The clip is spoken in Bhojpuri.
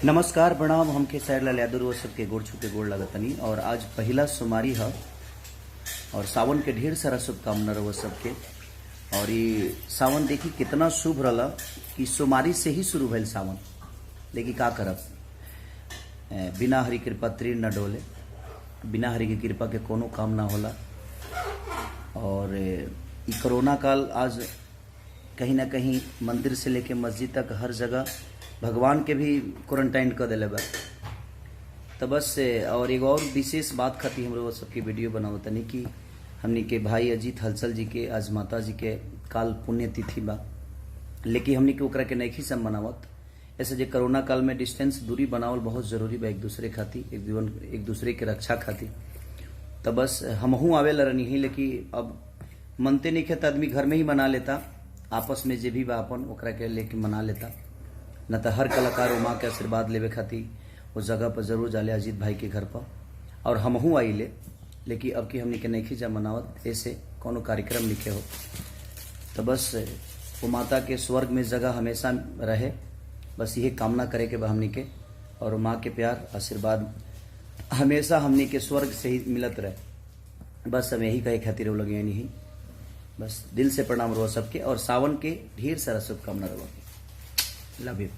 नमस्कार प्रणाम। हमके सैरलाल यादव वो सबके गोड़ छू के गोड़ लगतनी। और आज पहला सोमवारी है और सावन के ढेर सारा शुभकामना रहो सबके। और ये सावन देखी कितना शुभ रहा कि सोमवारी से ही शुरू भइल सावन। लेकिन का करब, बिना हरि कृपा तीर न डोले, बिना हरि की कृपा के कोनो काम ना होला। और ये कोरोना काल आज कहीं ना कहीं मंदिर से लेके मस्जिद तक हर जगह भगवान के भी क्वारंटाइन कर दिले बा। तो बस और एक और विशेष बात खातिर हम लोग सबके वीडियो बनाओ तनी कि हमनी के भाई अजीत हलचल जी के आज माता जी के काल पुण्य तिथि बा। लेकिन हमनी के ओकरा के नइखी सब मनावत। ऐसे जे कोरोना काल में डिस्टेंस दूरी बनावल बहुत जरूरी बा एक दूसरे खातिर, एक दूसरे के रक्षा खातिर। तो बस हमहू आवेला रहनी ही, लेकिन अब मनते नहीं खेत आदमी घर में ही मना लेता, आपस में जे भी बा अपन ओकरा के लेके मना लेता। न तो हर कलाकार माँ के आशीर्वाद लेवे खातिर उस जगह पर जरूर जाले अजीत भाई के घर पर। और हमहू आइले, लेकिन अब की हमने के नहीं जा मनावत, ऐसे कोनो कार्यक्रम लिखे हो। तो बस वो माता के स्वर्ग में जगह हमेशा रहे, बस यही कामना करे के बा हमने के। और माँ के प्यार आशीर्वाद हमेशा हमने के स्वर्ग से ही मिलत रहे। बस हम यही कहे खातिर वो लगे नहीं। बस दिल से प्रणाम रहो सबके और सावन के ढेर सारा शुभकामना रहो। Love you.